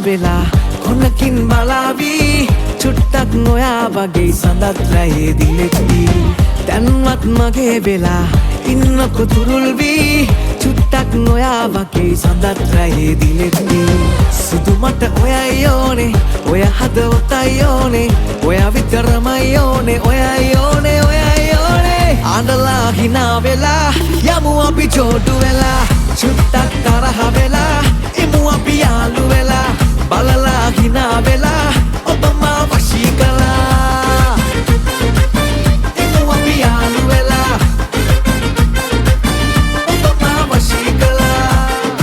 වෙලා කොනකින් බලාවි චුට්ටක් නොයා වගේ සඳත් රැයේ දිලෙති දැන්වත් මගේ වෙලා ඉන්නකො තුරුල් වී චුට්ටක් නොයා වගේ සඳත් රැයේ දිලෙති සුදු මට ඔයයි ඕනේ ඔය හදවතයි ඕනේ ඔය විතරමයි ඕනේ ඔයයි ඕනේ ඔයයි ඕනේ අඬලා හිනා වෙලා යමු අපි චෝටු වෙලා චුට්ටක් තරහ වෙලා ඉමු අපි යාළු වෙලා බලලා හිනා වෙලා ඔබ මා වශී කළා ඉමු අපි යාළු වෙලා ඔබ මා වශී කළා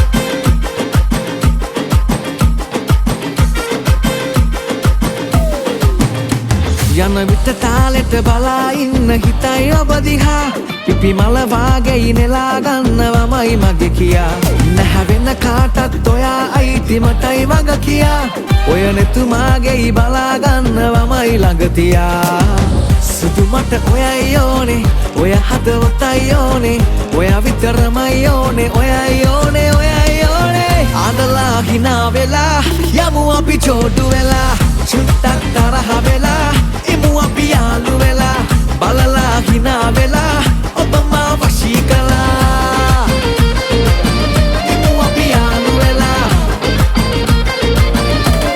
යන විට තාලෙට බලා ඉන්න හිතයි ඔබ දිහා පිපි මල වාගේ නෙලා ගන්නවමයි මගේ කියා නැහැවෙන කාටත් ඔයා අයිති මටයි වග කියා ඔය නෙතුමාගේ බලා ගන්නවමයි ළඟ තියා සුදු මට ඔයයි ඕනේ ඔය හදවතයි ඕනේ ඔය විතරමයි ඕනේ ඔයයි ඕනේ ඔයයි ඕනේ අඬලා හිනා වෙලා යමු අපි චෝටු වෙලා චුට්ටක් තරහ වෙලා ඉමු අපි යාළු වෙලා බලලා හිනා වෙලා ඔබ මා වශී කළා ඉමු අපි යාළු වෙලා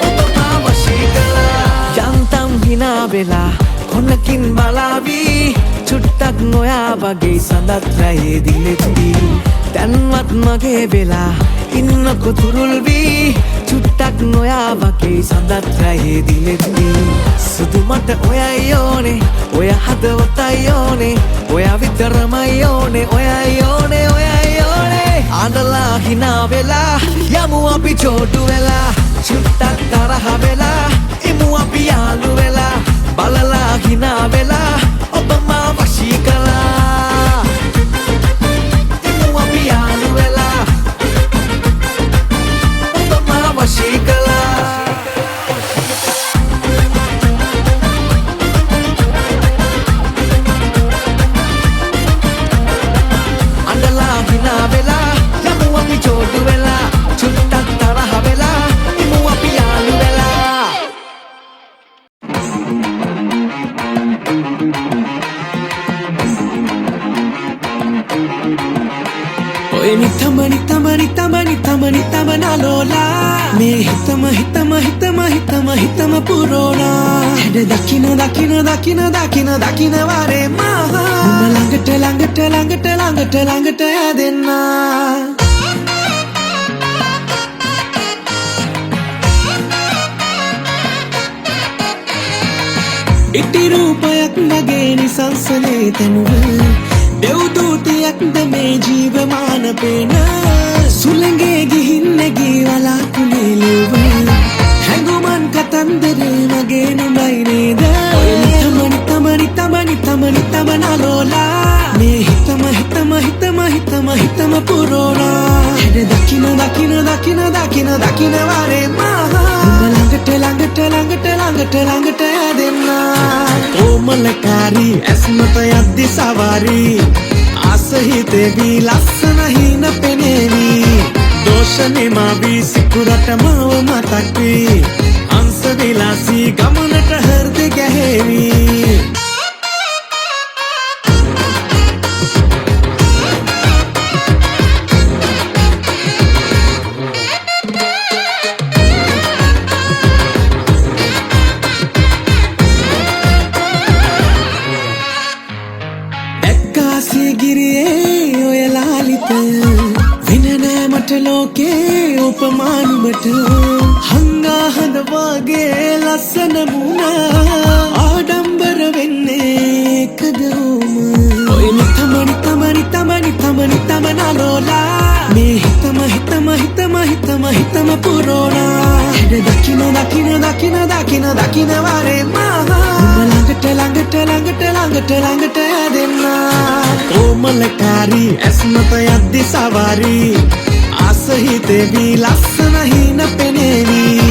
ඔබ මා වශී කළා යන්තම් හිනා වෙලා කොනකින් බලාවි චුට්ටක් නොයා වගේ සඳත් රැයේ දිලෙති දැන්වත් මගේ වෙලා ඉන්නකො තුරුල් වී චුට්ටක් නොයා වගේ සඳත් රැයේ දිලෙති සුදු මට ඔයයි ඕනේ ඔය හදවතයි ඕනේ ඔය විතරමයි ඕනේ ඔයයි ඕනේ ඔයයි ඕනේ අඬලා හිනා වෙලා යමු අපි චෝටු වෙලා චුට්ටක් තරහ වෙලා ඉමු අපි යාළු වෙලා බලලා හිනා වෙලා ඔබ මා වශී කළා ඉමු අපි යාළු වෙලා ඔබ මා වශී කළා අඬලා හිනා වෙලා යමු අපි චෝටු වෙලා චුට්ටක් තරහ වෙලා ඉමු අපි යාළු වෙලා ඔය නිතම නලෝලා මේ හිතම පුරෝනා හැඩ දකින වරේ මහා උඹ ළඟට යදෙන්නා ඉටි රූපයක් මගේ නිසංසලේ තනුව දෙව්දූතියක්ද මේ ජීවමාන පේන සුළඟේ ගිහින් නැගී වලාකුළේ ලිව්ව හැඟුමන් කතන්දරේ මගේ නුඹයි නේද ඔය නිතම නලෝලා මේ හිතම පුරෝනා හැඩ දකින වරේ මහා උඹ ළඟට යදෙන්නා ඕමලකාරී ඇස්මත යද්දි සවාරී ආසහිතේවි ලස්සන හින පෙනේවි දෝෂනේ මාවි සිකුරට මාව මතක් වී හංස විලාසී ගමනට හෘද ගැහෙවි ලෝකේ උපමානුමට හංගා හඳ වගේ ලස්සන මුණ ආඩම්බර වෙන්නේ එකදම ඔය නිතම නලෝලා මේ හිතම පුරෝනා හැඩ දකින වරේ මහා උඹ ළඟට යදෙන්නා ඕමලකාරී ඇස්මත යද්දි සවාරී ආසහිතේවි ලස්සන හින පෙනේවි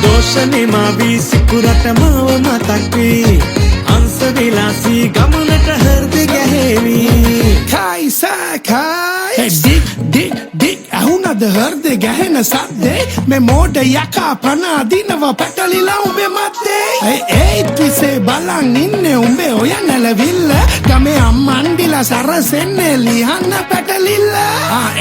දෝෂනේ මාවි සිකුරට මාව මතක් වී හංස විලාසී ගමනට හෘද ගැහෙවි Kai Sakai Dig Ahuna අද හෘදේ ගැහෙන සද්දේ මේ මෝඩ යකා පන අදිනව පැටලිලා උඹේ මැද්දේ ඒ ත්‍රිසේ බලන් ඉන්නේ උඹේ ඔය නැලවිල්ල ගමේ අම්මන්ඩිලා සරසෙන්නේ ලියන්න පැටලිල්ල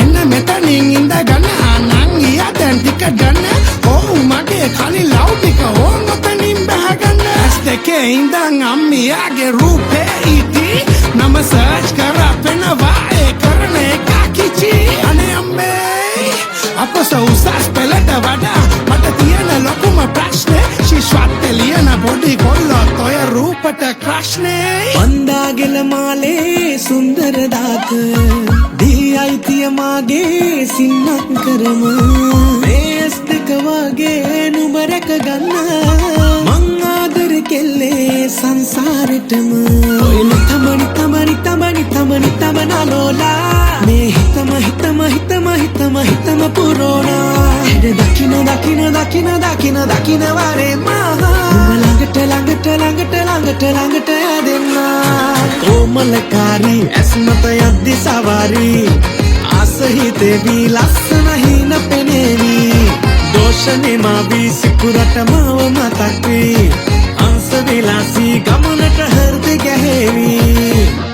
එන්න මෙතනින් ඉඳගෙන නංගියා දැන් ටික ගන්න ඕ මගේ කලි ලෞකික ඕන් ඔතනින් බහගන්න ඇස් දෙකේ ඉඳන් අම්මියාගේ රූපේ ඉදි නම සර්ච් කරපෙනවා ඒ කරන එක කිචි අනේ අම්මේ අපස උසස් පෙළට වඩා මට තියෙන ලොකුම ප්‍රශ්නේ ශිෂ්වත්ත ලියන පොඩි කොල්ලොත් ඔය රූපට ක්‍රශ්නේ වන්දාගෙල මාලේ සුන්දර දාක දී අයිතිය මාගේ සින්නක් කරම මේස් දෙක වගේ නුඹ රැක ගන්න මං ආදර කෙල්ලේ සංසාරෙටම ඔය තමනි තමනලෝලා මේ හිතම පුරෝනා හෙට දකින වරේ මහා ළඟට යදෙන්නා ඕමලකාරී ඇස්මත යද්දි සවාරී ආසහිතේවී ලස්සන හින පෙනේවී දෝෂනේ මාවී සිකුරට මාව මතක් වී අංශ විලාසී ගමනට හෘද ගැහෙවී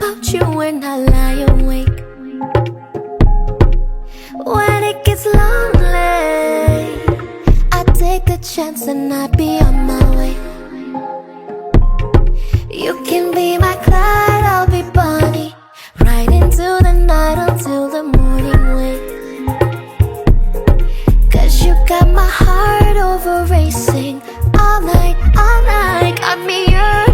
about you when I lie awake. When it gets lonely, I take a chance and I be on my way. You can be my Clyde, I'll be Bonnie, right into the night until the morning wake. 'Cause you got my heart over racing all night, got me yearning.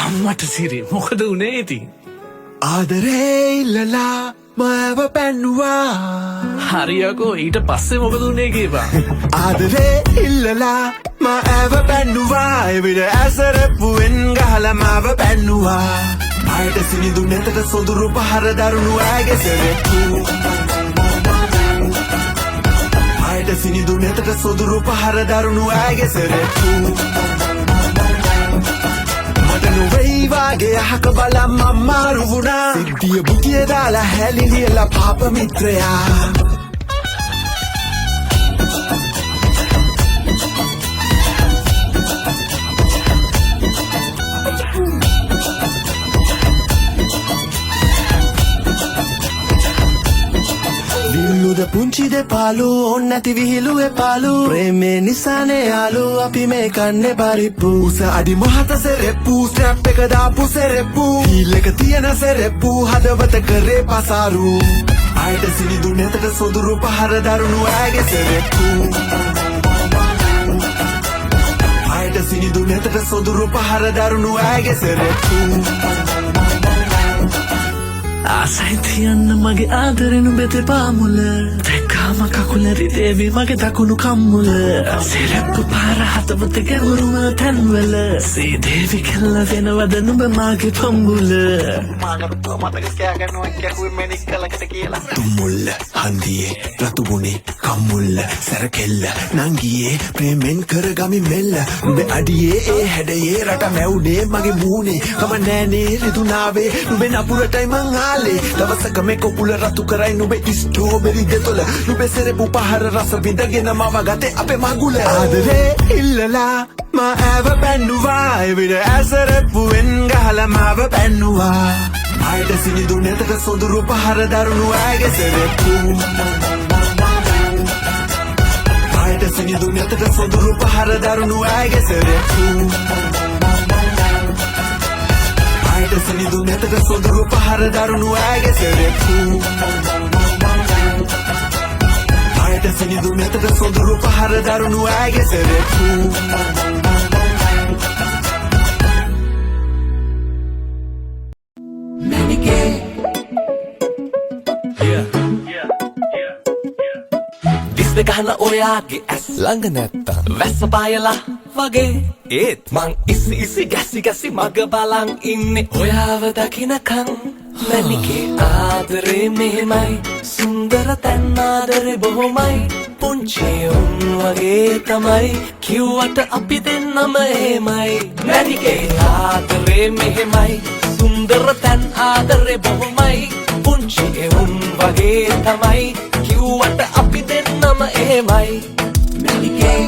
අම්මට සිරි මොකද උනේ ඉතින්? ආදරේ ඉල්ලලා මාව පැන්නුවා. හරියකෝ ඊට පස්සේ මොකද උනේ කියපන්. ආදරේ ඉල්ලලා මාව පැන්නුවා. එවිට ඇසරපුවෙන් ගහලා මාව පැන්නුවා. ආයට සිනිඳු නැතට සොඳුරු පහර දරුණු ඇගේ සෙරෙප්පු. ආයට සිනිඳු නැතට සොඳුරු පහර දරුණු ඇගේ සෙරෙප්පු. නුවෙයි වාගේ අහක බලම් අම්මාරු වුණා. සිද්ධිය බුතිය දාලා හැලිලියලා පාප මිත්‍රයා. විල්ලුද පුංචි දෙපාලු ඕන්නැති විහිළු එපාලු. ප්‍රේමේ නිසානේ යාලු අපි මේ කන්නේ පරිප්පු. උස අඩි මහත සෙරෙප්පු ස්නැප් එක දාපු සෙරෙප්පු. හීල් එක තියෙන සෙරෙප්පු හදවත කරේ පසාරු. ආයට සිනිඳු නැතට සොඳුරු පහර දරුණු ඇගේ සෙරෙප්පු. ආයට සිනිඳු නැතට සොඳුරු පහර දරුණු ඇගේ සෙරෙප්පු. ආසයි තියන්න මගේ ආදරෙනු බෙතේ පාමුල. දැක්කාම කකුල රිදේවි මගේ දකුණු කම්මුල. සෙරෙප්පු පාර හතවත ගැවුරුම තැන්වල. සීදේවි කෙල්ල වෙනවද නුඹ මාගේ පම්බුල. තුම්මුල්ල හන්දියේ රතුගුණේ කම්මුල්ල සැරකෙල්ල නංගියේ ප්‍රේමෙන් කරගමි මෙල්ල. නුඹේ අඩියේ ඒ හැඩයේ රට මැවුනේ මගේ මූනේ. කම නෑනේ රිදුනාවේ නුඹේ නපුරටයි මං ආලේ. දවසක මේ කොපුල රතු කරයි නුඹේ ස්ට්‍රෝබෙරි දෙතොල. නුඹේ සෙරෙප්පු පහර රස විඳගෙන මව ගතේ අපේ මගුල. ආදරේ ඉල්ලලා මාව පැන්නුවා. එවිට ඇසරපුවෙන් ගහලා මාව පැන්නුවා. ආයට සිනිඳු නැතට සොඳුරු පහර දරුණු ඇගේ සෙරෙප්පු. ආයට සිනිඳු නැතට සොඳුරු පහර දරුණු ඇගේ සෙරෙප්පු. ආයට සිනිඳු නැතට සොඳුරු පහර දරුණු ඇගේ සෙරෙප්පු. ආයට සිනිඳු නැතට සොඳුරු පහර දරුණු ඇගේ සෙරෙප්පු. දිස්ද ගහන ඔයාගේ ඇස් ළඟ නැත්තම් වැස්ස පායලා වගේ. ඒත් මං ඉසි ගැසි මග බලන් ඉන්නේ ඔයාව දකිනකන්. මැනිකේ ආදරේ මෙහෙමයි සුන්දර තැන් ආදරේ බොහොමයි. පුංචි උන් වගේ තමයි කිව්වට අපි දෙන්නම එහෙමයි. මැනිකේ ආදරේ මෙහෙමයි සුන්දර තැන් ආදරේ බොහොමයි. පුංචි උන් වගේ තමයි කිව්වට අපි දෙන්නම එහෙමයි. මැනිකේ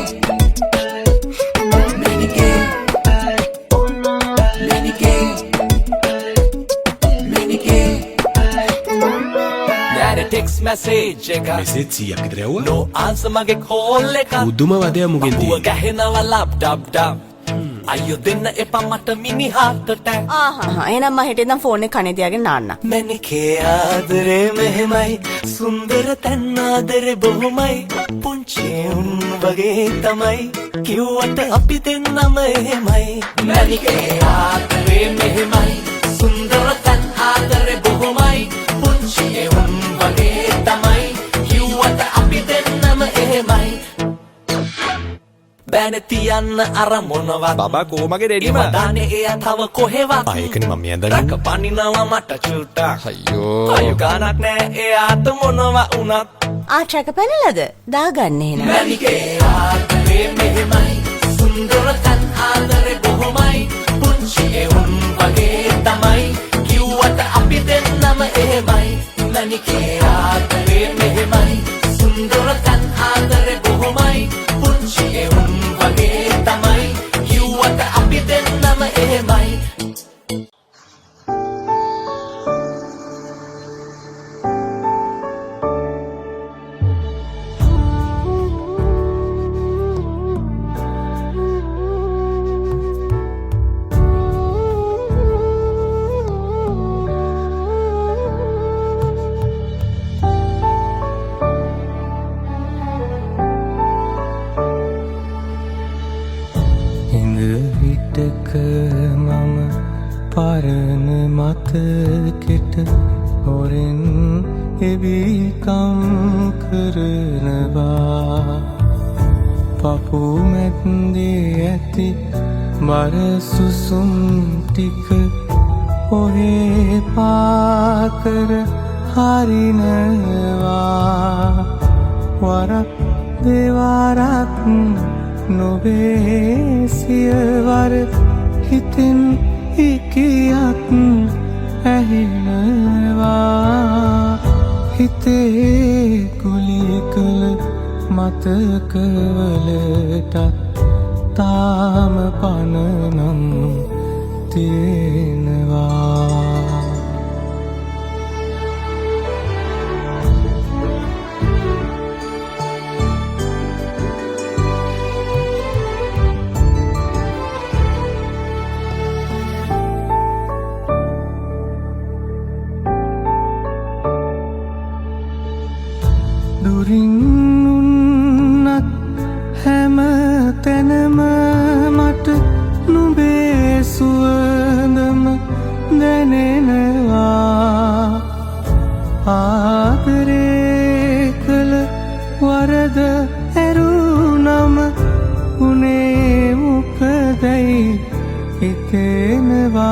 text message එක මෙසේජ් 100ක් විතර යවුවා. no answer මගේ call එක බුදුම වදය මුගෙන් ඌව තියෙන්නේ. ගහනවා ලප් ඩබ් ඩබ්. අයියෝ දෙන්න එපා මට මිනිහාට ටැක්. එහෙනම් මම හෙට ඉඳන් ෆෝන් එක කනේ තියාගෙන නාන්න. මැනිකේ ආදරේ මෙහෙමයි සුන්දර තැන් ආදරේ බොහොමයි. පුංචි උන් වගේ තමයි කිව්වට අපි දෙන්නම එහෙමයි. මැනිකේ ආදරේ මෙහෙමයි සුන්දර තැන් ආදරේ බොහොමයි. පුංචි උන් වගේ තමයි කිව්වට අපි දෙන්නම එහෙමයි. බෑනේ තියන්න අර මොනවත් බබා කොමගේ රෙඩිම. දානේ එයා තව කොහෙවත්. ඒකනේ මම යන්දන්නේ. රක පනිනවා මට චුට්ටක්. අයියෝ. අයු ගානක් නෑ එයාට මොනවා වුණත්. ආච්චක පැනලාද? දාගන්න එහෙනම්. මැනිකේ ආදරේ මෙහෙමයි සුන්දර තන් ආදරේ බොහොමයි. පුංචි උන් වගේ තමයි කිව්වට අපි දෙන්නම එහෙමයි. මැනිකේ ආදරේ මෙහෙමයි සුන්දර තන් ආදරේ බොහොමයි. පුංචි උන් වගේ තමයි කිව්වට අපි දෙන්නම එහෙමයි. පරණ මතකෙට හොරෙන් එවිකම් කරනවා පපු මැද්දේ ඇති බර සුසුම් ටික ඔහේ පාකර හරිනවා වරක් දෙවරක් නොවේ සියවර හිතෙන් හිකියක් ඇහෙනවා හිතේ කුලි කළ මතකවලට තාම පනනම් තියෙනවා දුරින් උන්නත් හැම තැනම මට නුඹේ සුවඳම දැනෙනවා ආදරේ කළ වරද ඇරුණම උනේ මොකදයි හිතෙනවා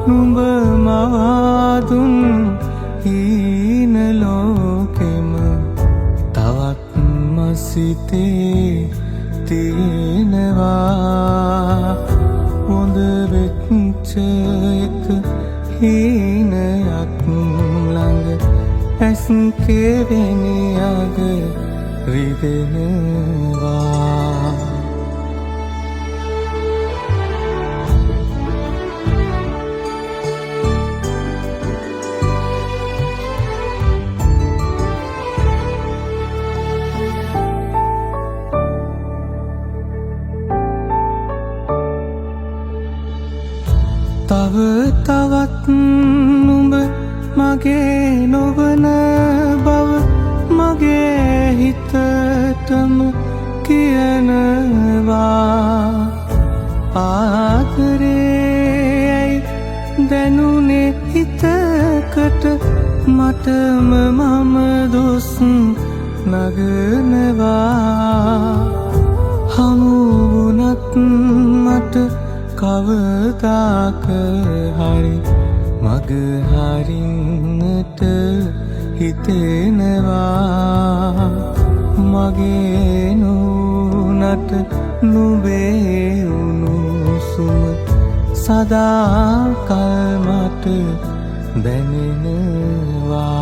නුඹ මවාදුන් හීන ලෝකෙම තවත් මසිතේ තියෙනවා හොඳ වෙච්ච එක හීනයක් ළඟ ඇස් කෙවෙනි අග රිදෙනවා තව තවත් නුඹ මගේ නොවන බව මගේ හිතටම කියනවා ආදරේයි දැනුනේ හිතකට මටම මම දොස් නගනවා හමු වුණත් මට කවදාක හරි මග හරින්නට හිතෙනවා මගේ නුනට නුඹේ උණුසුම සදාකල් මට දැනෙනවා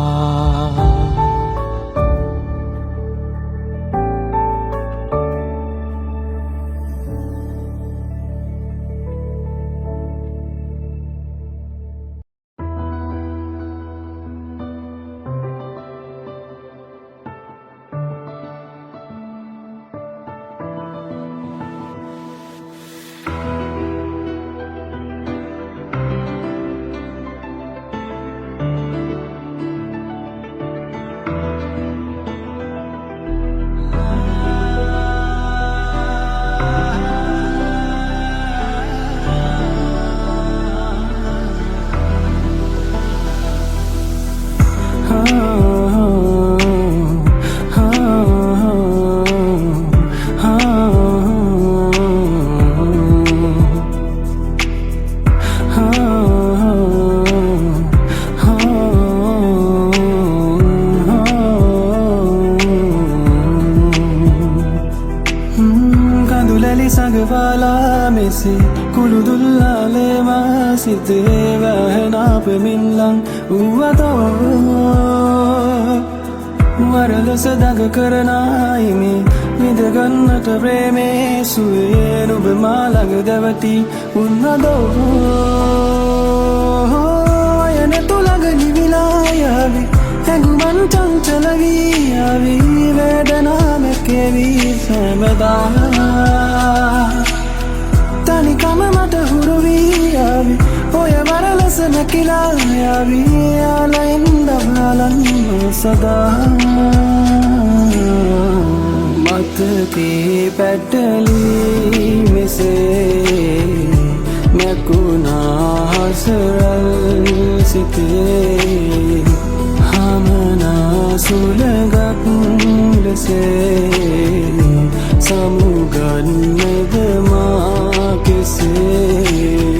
සගවාලා මෙසේ කුළුදුල්ලාලේ මාසිතේ වැහෙනාප මින්ලං වුවතෝ වරලොස දග කරනායිමේ විදගන්නට ප්‍රේමේ සුවේ නුබ මාළඟ දැවති උන්නදෝ අයන තුළඟ නිවිලායාවි හැඟුමන් චංචලවී ආවී වේදනාමැකෙවී සැමදා තනිකම මට හුරුවී ආවි ඔය වරලස නැකිලා යාවී යාලයින්ද බලන්න සදා මතකේ පැටලී මෙසේ මැකුර සිතේ හමනා සුළඟක් ලෙසේ සමුගන්නද මා කෙසේ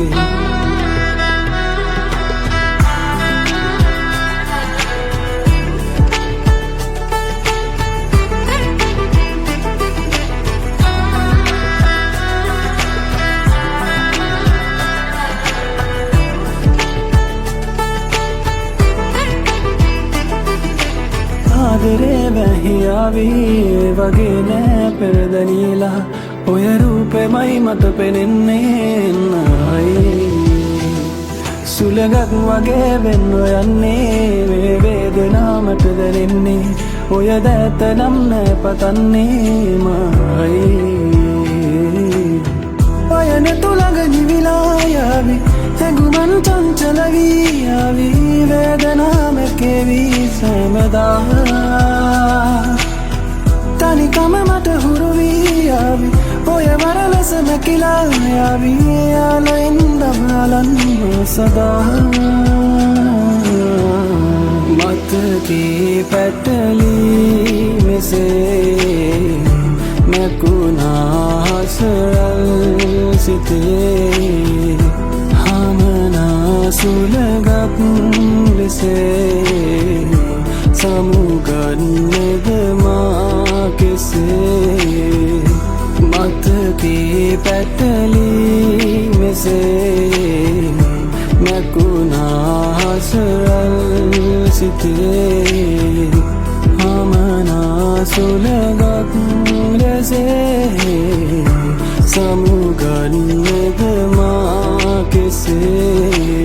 ආදරේ වැහියාවී වගේ නෑ පෙරදනීලා ඔය රූපෙමයි මත පෙනෙන්නේ නයි සුළඟක් වගේ වෙන්න යන්නේ මේ වේදනාමට දැනෙන්නේ ඔය දැත නම් නෑ පතන්නේ මයි ඔයන තුළඟ නිවිලා යාවි හැඟුමන් චංචල වී යාවි වේදනාමකේවී සෑමදා තනිකම මට හුරු වී යාවි ඔය වරලස මැකිලා යාවි යාලයින්ද බලන්න සදා මතකේ පැටලී මෙසේ මැකුණා හසරල් සිතේ හමනා සුළඟක් ලෙසේ සමුගන්නද මා කෙසේ මතකේ පැටලී මෙසේ මැකුණා හසරල් සිතේ හමනා සුළඟක් ලෙසේ සමුගන්නද මා කෙසේ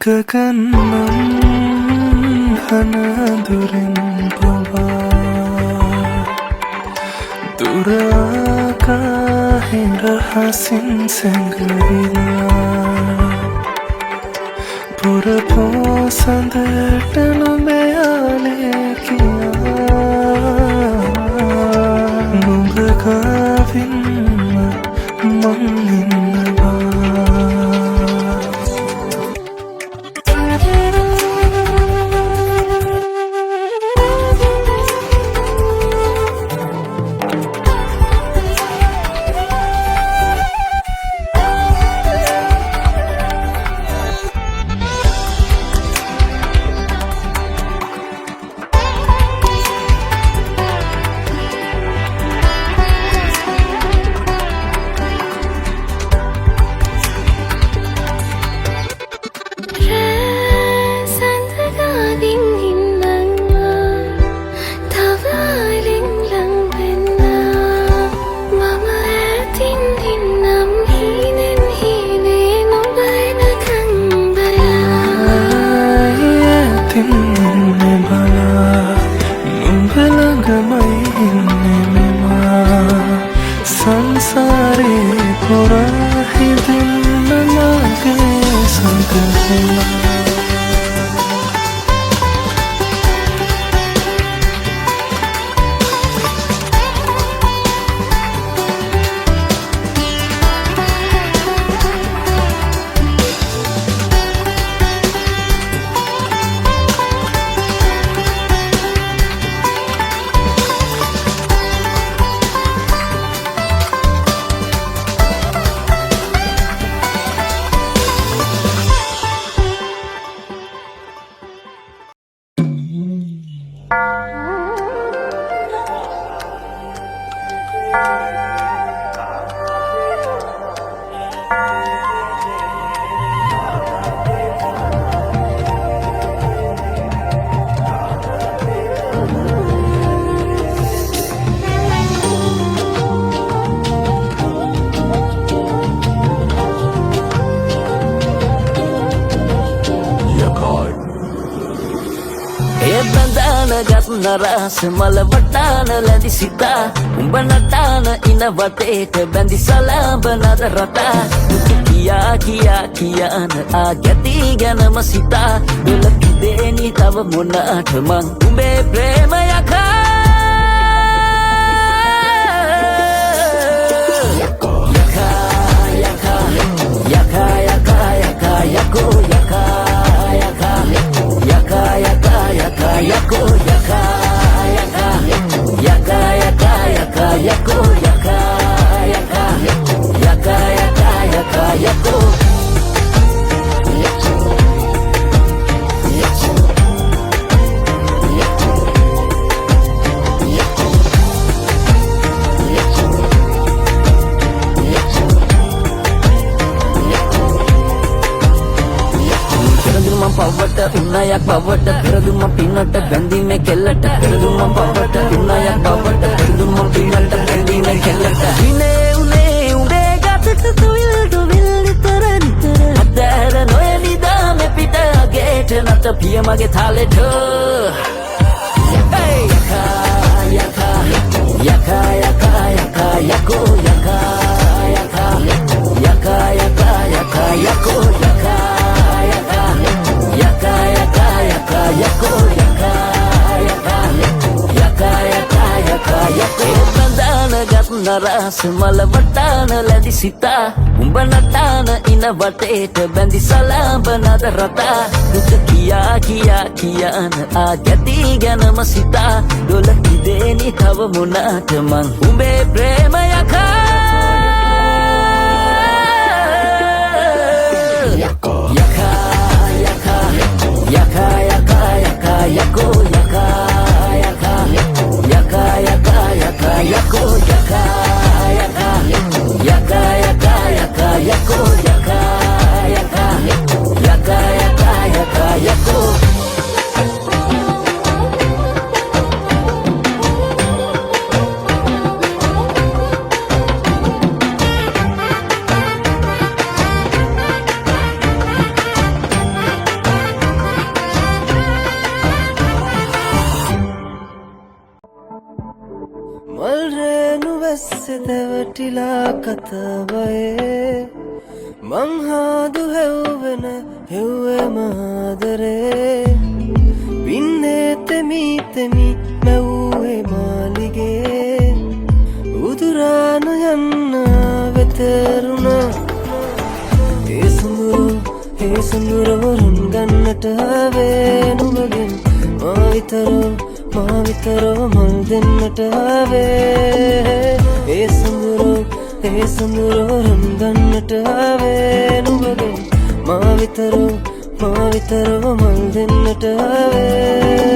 රැකගන්නම් හනදුරෙන් පවා දුරාකාහෙන් රහසින් සැඟවිලා පුරපෝසඳට නොමයාලේ කියා නුඹ ගාවින්ම මං ඉන්නවා නරාස මල වටාන ලැදි සිතා උඹ නටාන ඉන වටේට බැඳි සලාබනද රටා කියා කියා කියන ආගති ගැනම සිතා දුල කිදේනි තව මොනාට මං උඹේ ප්‍රේමයක Yako yaka yaka yaka yaka yaka yako yaka yaka yaka yaka yaka yako yaka yaka yaka yaka yaka yako පවට උන්නයක් බවට පෙරදුම පින්නට බැඳීමේ කෙල්ලට පෙරදුම පවට උන්නයක් බවට පෙරදුම පින්නට බැඳීමේ කෙල්ලට විනේ උනේ උඹේ ගතට තුවිල් නිතර නිතර අතර නොයනිදා මේ පිට අගේට නට පිය මගේ තාලෙට යකා යකා යකා යකා යකා යකෝ යකා යකා යකා යකා යකා යකෝ යකා Yaka yaka yaka yako yaka yaka yaka yaka yaka yako bandana gat naras mal vatana ladi sita umba natana ina vateta bandi salabana rata duk kiya kiya kiyan agati ganama sita dola kideni thawa monata man umbe prema yaka yaka Yaka yaka yaka yako yaka yaka yaka yaka yaka yako yaka yaka yaka yaka yaka yako yaka yaka yaka yaka yaka yako දෙවටිලා කතාවයේ මං හාදු හැව්වෙන හෙව්වේ මාදරේ වින්නේ තෙමි තෙමි මැව්වේ මාලිගේ උදුරාන යන්න වෙතරුණා ඒ සුඳුරවරුන් ගන්නට ආවේ නුඹගෙන් මා විතරෝ මල් දෙන්නට ආවේ ඒ සුඳුරවරුන් ගන්නට ආවේ නුඹගෙන් මා විතරෝ මල් දෙන්නට ආවේ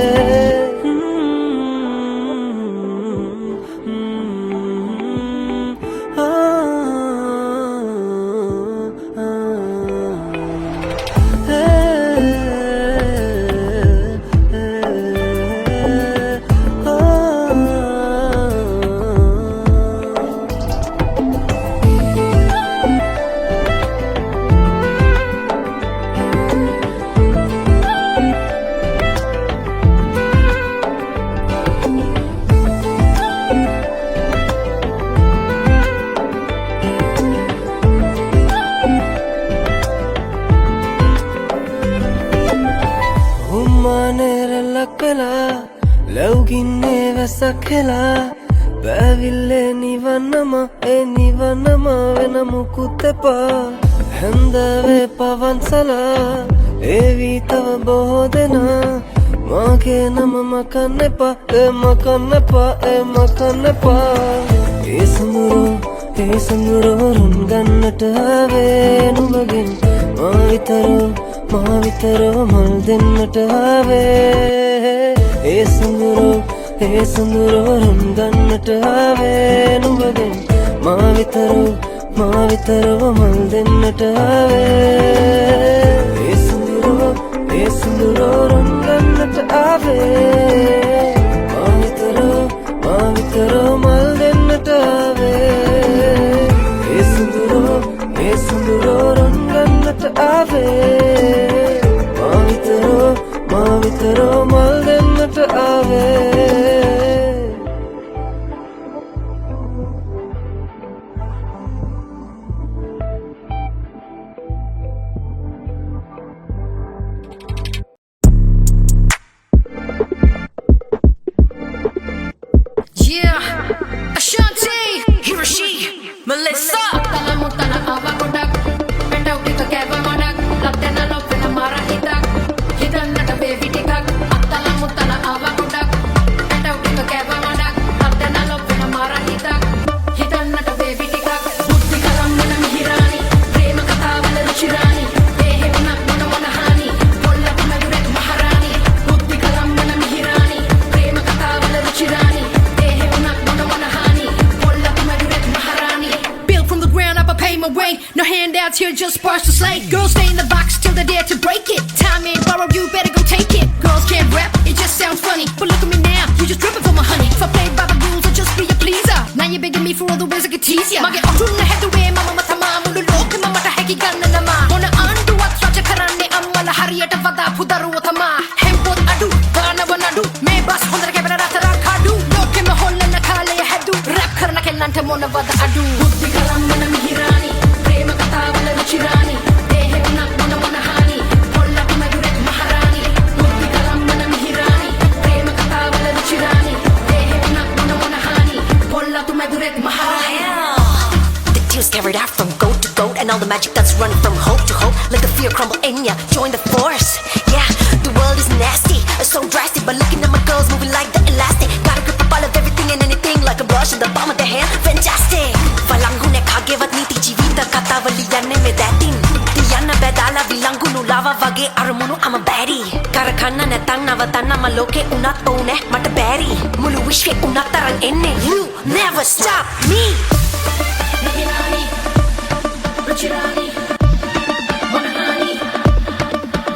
සකලා බැවිල්ලේ නිවන්නම ඒ නිවන්නම වෙන මුකුත් එපා හැන්දවේ පවන්සලා ඒවී තව බොහෝ දෙනා මාගේ නම මකන්න එපා මකන්න එපා ඒ සඳුරවරුන් ගන්නට ආවේ නුඹගෙන් මා විතරෝ මල් දෙන්නට ආවේ ඒ සඳුරවරුන් ගන්නට ආවේ නුඹගෙන් මා විතරෝ මල් දෙන්නට ආවේ ඒ සඳුරවරුන් ගන්නට ආවේ මා විතරෝ මල් දෙන්නට ආවේ ඒ සඳුරවරුන් ගන්නට ආවේ මා මා විතරෝ මල් දෙන්නට ආවේ Yeah, Ashanti, Hiroshi, Melissa. Tala mutala ava kodak, petau kita keva madak, latena lopena mara hitak, hidan nata baby tikak. Tala mutala ava kodak, petau kita keva madak, latena lopena mara hitak, hidan nata baby tikak. Buddhi kalam mana mihirani, prema katha wala ruchirani, dehe unak mana mana hani, kolla madurek maharani. Buddhi kalam mana mihirani, prema katha wala ruchirani. Built from the ground up, I pay my way. No handouts here, just sparse to slay. Girls stay in the box till they dare to break it. Time ain't borrowed, you better go take it. Girls can't rap, it just sounds funny. But look at me now, you just dripping for my honey. If I played by the rules, I'd just be a pleaser. Now you're begging me for all the ways I could tease ya. Mage otun na head away, mama matama. Mulu loke mama ta heki ganna nama. Wanna undo what's raja karanne ammala hariyata vada pudaru otama. Hempot adu, gana banadu. Me bas hondra ke bera ratara kadu. Loke me holla na kale ya hedu. Rap karna ke lanta mona vada adu. Buddhi kalam mana mihirani, prema katha wala ruchirani. Dehe unak mana mana hani, holla madurek maharani. Buddhi kalam mana mihirani, prema katha wala ruchirani. Dehe unak mana mana hani, holla madurek maharani. The tears carried out from goat to goat, and all the magic that's running from hope to hope. Let the fear crumble in ya, join the force. Yeah, the world is nasty, so drastic, but looking at my girls moving like the elastic. Got a grip up all of everything and anything, like a brush in the palm of the hand. Fantastic. Valangu ne khagevat niti jivita katawali yanne me datin. Diyanna bedala vilangu nu lava vage aramunu I'm a baddie. Karakhanna netang nawatanna ma loke unat one mata bari. Mulu wishwe unat taran enne. You never stop me. Mihirani, ruchirani, manahani,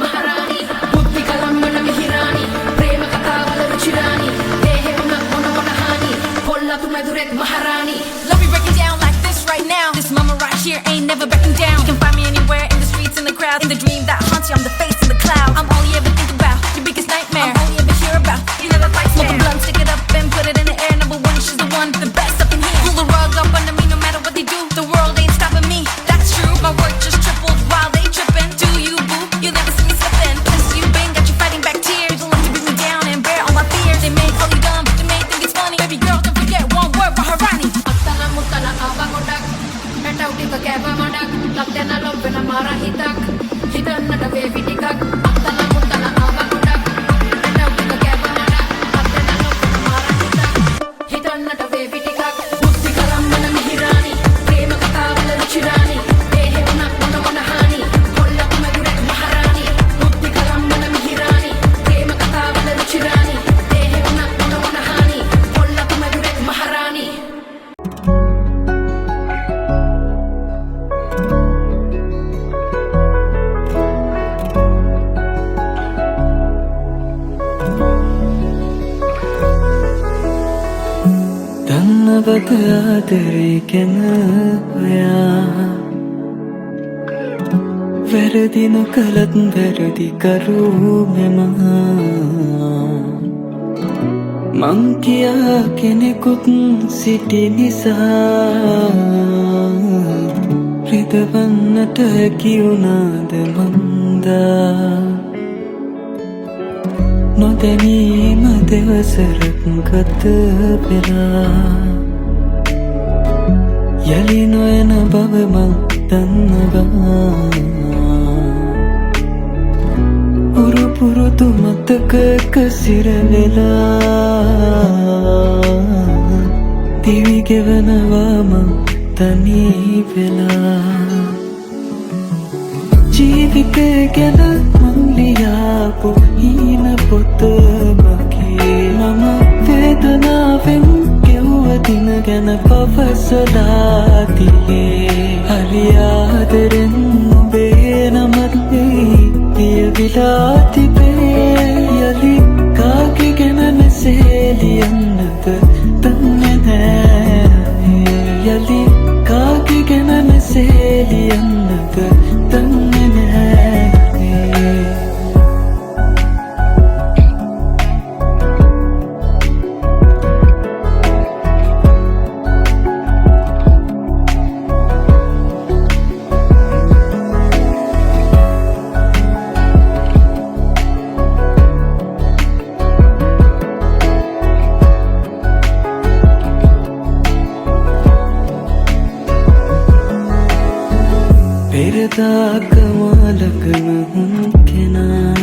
maharani. Buddhi kalam mana mihirani, prema katha wala ruchirani. Dehe unak mana mana hani, holla madurek maharani. Let me break it down like this right now. This mama right here ain't never backing down. You can find me anywhere, in the streets, in the crowd, in the dream that haunts you. I'm the face in the cloud. I'm all you ever think about, your biggest nightmare. I'm all you ever hear about. You never fight fair. Smoke a blunt, stick it up and put it in the air. Number one, she's the one, the best up in here. Pull the rug up under me, no matter what they do. The world ain't stopping me. That's true. My work just tripled while they tripping. Do you boo? You'll never see me slipping. Cause you been got you fighting back tears. People like to beat me down and bear all my fears. They may call you dumb, they may think it's funny. Baby girl, don't forget one word, Maharani. Tala mutala ava kodak, petau kita keva madak, latena lopena mara hitak, hidan nata baby tikak. Tala mutala ava kodak, petau kita keva madak, latena lopena mara hitak, hidan nata baby tikak. Buddhi kalam mana mihirani, prema katha wala ruchirani. Dehe unak mana mana hani, holla madurek maharani. Buddhi kalam mana mihirani, prema katha wala ruchirani. Dehe unak mana mana hani, holla madurek maharani. දන්නවද ආදරේ ගැන ඔයා වැරදි නොකලත් වැරදි කරු මෙම මං කියා කෙනෙකුත් සිටි නිසා රිදවන්නට හැකි වුණාද මන්දා නොදැනීම දෙවසරක් ගත වෙලා යලි නොයන බව මං දන්නවා පුරුදු මතකක සිරවෙලා දිවි ගෙවනවා මං තනි වෙලා ජීවිතේ ගැන මං ලියාපු හීන පොත මගේ මම වේදනාවෙන් ගෙව්ව දින ගැන පවසලා තියේ හරි ආදරෙන් ඔබේ නමත් ලියවිලා තිබේ යලි කාගේ ගැන මෙසේ ලියන්නද දන්නේ නෑ යලි කාගේ ගැන මෙසේ ලියන්නද දන්නේ නෑ කමාලකන කෙනා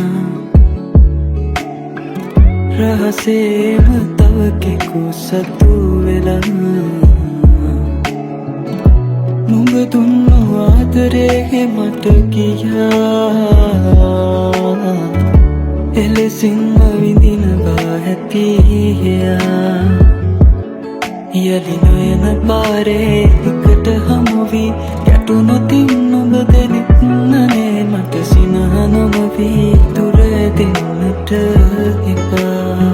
රහසේම තව කෙකු සතු වෙලා නුඹ දුන්න ආදරේ මට කියා එලෙසින්ම විඳිනවා හැටියා යලි නොයන පාරේ එකට හමුවී ගැටුනොතින් නුඹ දෙනෙත් නනේ මට සිනහ නොමවී දුර දෙන්නට එපා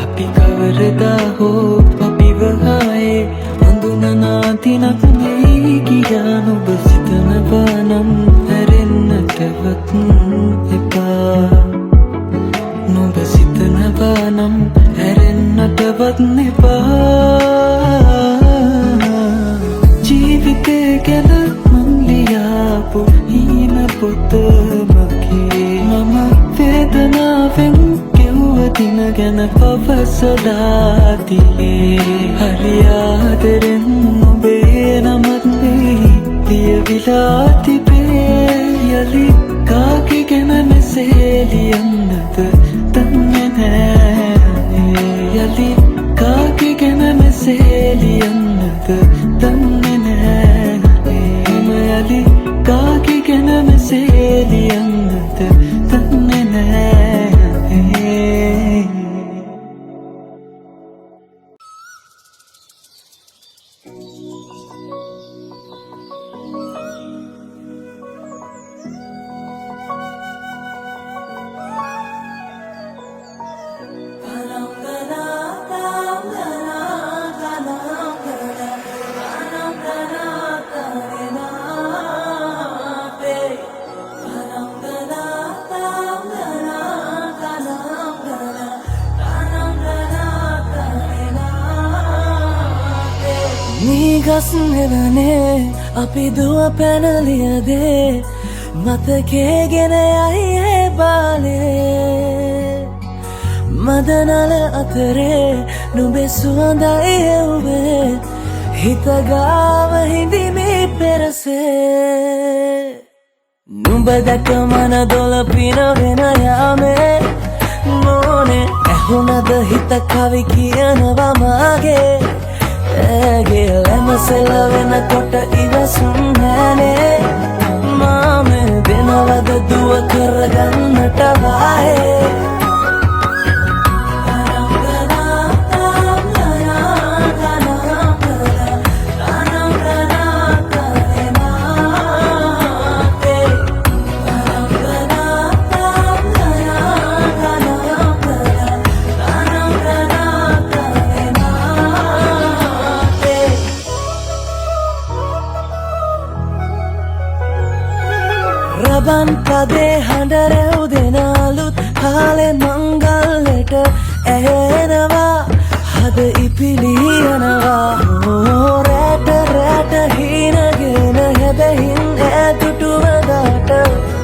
අපි කවරදා හෝ අපිව ආයේ හඳුනනාතිනක් නෙයි කියා නුඹ සිතනවා නම් හැරෙන්නටවත් එපා නුඹ සිතනවා නම් හැරෙන්නටවත් එපා ජීවිතේ ගැන මං ලියාපු හීන පොතමකේ මම වේදනාවෙන් කෙව්ව දින ගැන පවසලා තියේ හරි ආදරෙන් ඔබේ නමත් නෙයි ලියවිලා තිබේ යලි කාගේ ගැන මෙසේ ලියන්නද දන්නේ නෑ යලි කාගේ ගැන මෙසේ ලියන්නද දන්නේ නෑ මම යලි කාගේ ගැන මෙසේ ලියන්නද දන්නේ නෑ ගස් නෙවනේ අපි දුව පැනලියදේ මතකේ ගෙන යයි ඒ බාලේ මදනල අතරේ නුඹේ සුවඳයි එව්වේ හිතගාව හිඳිමි පෙරසේ නුඹ දැක මන දොල පින වෙන යාමේ මොනේ ඇහුනද හිත කවි කියනවා මාගේ ඇගේ ලැමසෙල වෙනකොට ඉවසුම් නෑනේ මාම දෙනවද දුව කරගන්නට වායේ රබන් පදේ හඬ රැව් දෙනාලුත් කාලේ මංගල්ලට ඇහෙනවා හද ඉපිලියනවා රැට රැට හීනගෙන හැබැහින් ඈදුටුවදාට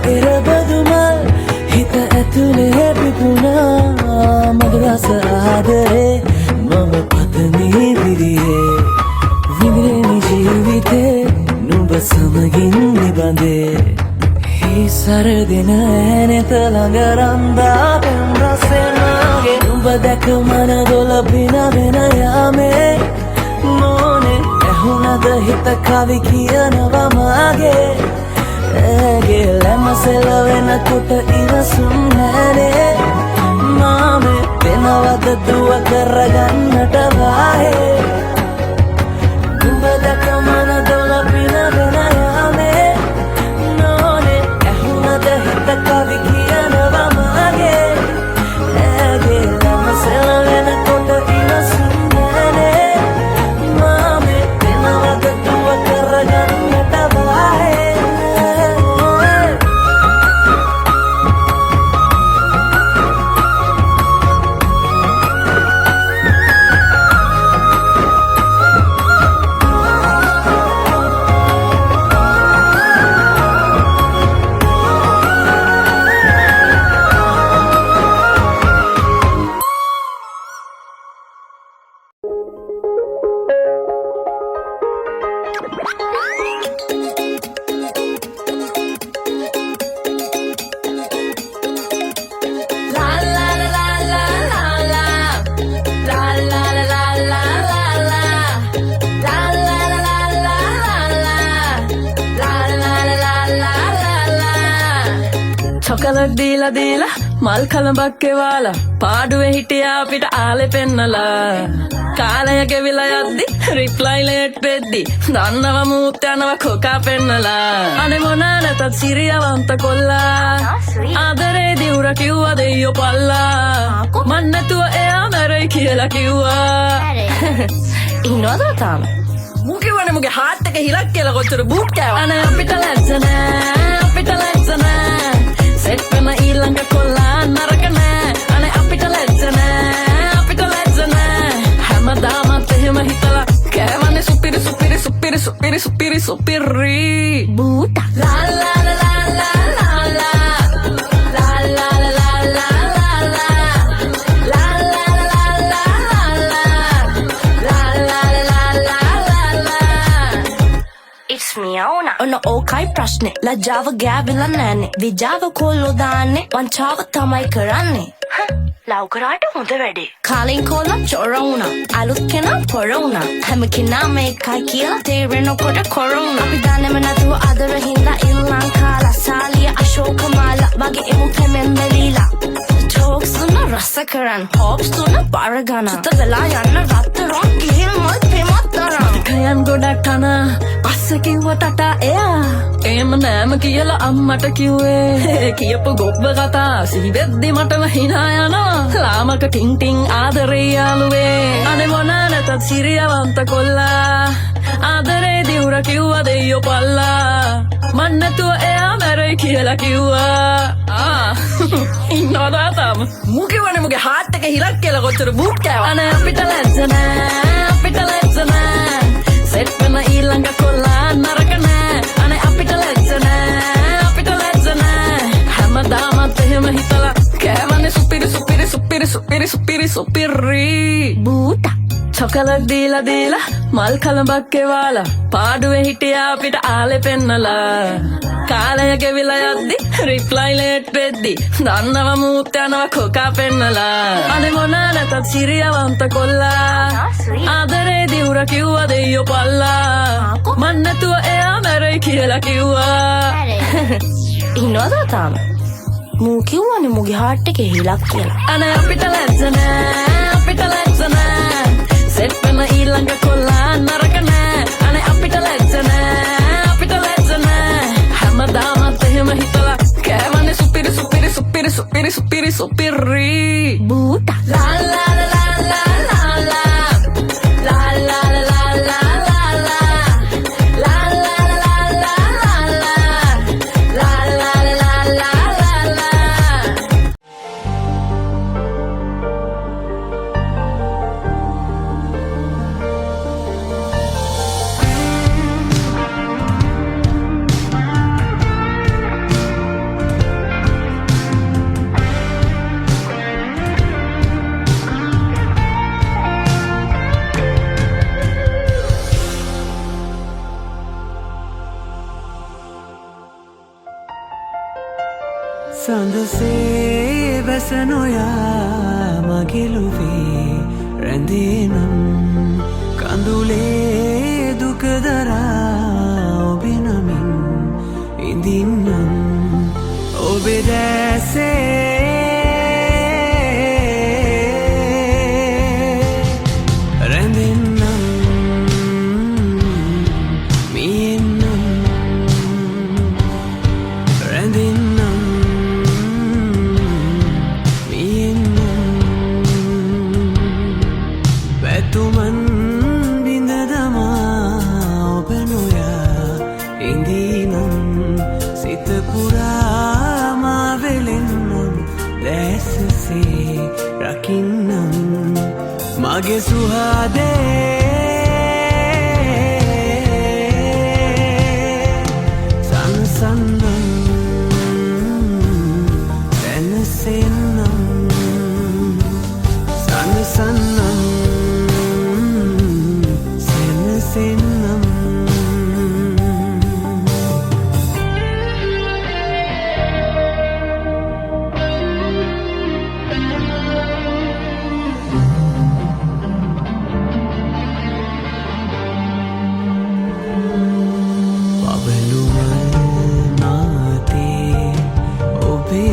එරබදුමල් හිත ඇතුලේ පිපුණා මදරස ආදරේ මම පතමී විරියේ විඳින ජීවිතේ නුඹ සමගින් නිබඳේ සරදින ඇනෙත ළඟ රන්දා පෙම් රසෙනාගේ නුඹ දැක මන දොල පින වෙන යාමේ මොනේ ඇහුනද හිත කවි කියනවා මාගේ ඇගේ ලැමසෙල වෙනකොට ඉවසුම් නෑනේ මාමේ වෙනවද දුව කරගන්නට වායේ නුඹ දැක මන දොල පින වෙන යාමේ කවි කියනවා මාගේ ඇගේ ලැමසෙල වෙනකොට ඉවසුම් නෑනේ මාමේ වෙනවද දුව කරගන්නට වායේ චොකලට් දීලා දීලා මල් කලඹක් එවාලා පාඩුවේ හිටියා අපිට ආලේ පෙන්නලා කාලය ගෙවිලා යද්දි රිප්ලයි ලේට් වෙද්දි දන්නව මූත් යනවා කොකා පෙන්නලා අනේ මොනා නැතත් සිරියවන්ත කොල්ලා ආදරේ දිවුර කිව්වා දෙයියෝ පල්ලා මන් නැතුව එයා මැරෙයි කියලා කිව්වා ඉන්නවද තාම? මුකිවනේ මුගේ හાર્ට් එක හිලක් කියලා කොච්චර බූට් කෑවා අනේ අපිට ලැජ්ජ නෑ සෙට් වෙන ඊළඟ කොල්ලා නරක නෑ අනේ අපිට ලැජ්ජ නෑ හැමදාමත් එහෙම හිතලා කෑවනේ සුපිරි බූටා ලා ලා ලා ලා ලා ලා ලා ඔන්න ඕකයි ප්‍රශ්නේ ලජ්ජාව ගෑවිලා නෑනේ විජාව කොල්ලෝ දාන්නේ වංචාව තමයි කරන්නේ ලව් කරාට හොඳ වැඩේ කාලින් කොල්ලා චොර වුණා අලුත් කෙනා පොර වුණා හැම කෙනාම එකයි කියලා තේරෙනකොට කොරුණා අපි දන්නේම නැතුව අදර හින්දා ඉල්ලං කාලා සාලිය අශෝකමාලා වගේ එමු කෙමෙන් මෙලීලා ජෝක්ස් උන රස කරන් හොප්ස් උන බර ගන්න සුත වෙලා යන්න රත්තරන් ගිහින් මල් පෙමත් තරම් කයන් ගොඩක් කන අස්ස කිව්වට එයා එහෙම නෑම කියලා අම්මට කිව්වේ කියපු ගොබ්බ කතා සිහි වෙද්දි මටම hina යනවා ලාමක ටින් ටින් ආදරේ යාළුවේ අනේ මොනා නැතත් සිරියවන්ත කොල්ලා ආදරේ දිවුර කිව්වා දෙයියෝ පල්ලා මන් නැතුව එයා මැරෙයි කියලා කිව්වා ඉන්නවද තාම මුකිවනේ මුගේ හાર્ට් එක හිලක් කියලා කොච්චර බූට් කෑවා අනේ අපිට ලැජ්ජ නෑ සෙට් වෙන ඊළඟ කොල්ලා නරක නෑ අනේ අපිට ලැජ්ජ නෑ හැමදාමත් එහෙම හිතලා කෑවනේ සුපිරි බූටා චොකලට් දීලා මල් කලඹක් එවාලා පාඩුවේ හිටියා අපිට ආලේ පෙන්නලා කාලය ගෙවිලා යද්දි රිප්ලයි ලේට් වෙද්දි දන්නව මූත් යනවා කොකා පෙන්නලා අනේ මොනා නැතත් සිරියවන්ත කොල්ලා ආදරේ දිවුර කිව්වා දෙයියෝ පල්ලා මන් නැතුව එයා මැරෙයි කියලා කිව්වා ඉන්නවද තාම? මූ කිව්වනේ මුගේ හાર્ට් එකේ හිලක් කියලා අනේ අපිට ලැජ්ජ නෑ සෙට් වෙන ඊළඟ කොල්ලා නරක නෑ අනේ අපිට ලැජ්ජ නෑ හැමදාමත් එහෙම හිතලා කෑවනේ සුපිරි බූටා ලා ලා ලා ලා ලා ලා ලා සඳසේ වැසනොයා මගෙලුවේ රැඳේනම් කඳුලේ දුකදරා ඔබෙනමින් ඉඳින්නම් ඔබේ දැසේ රැඳෙන්නම් මියෙන්නම් රැඳෙන්නම් තුමන් බිඳ දමා ඔබ නොයා ඉඳීනම් සිත පුරා මා වෙලෙන්නම් දැසසේ රකින්නම් මගේ සුහදේ සනසන්නම් දැනසෙන්නම් සනසන්නම් සෙන්නම් පබළුවල් මාතේ ඔබේ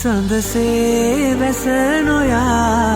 සඳසේ වැස නොයා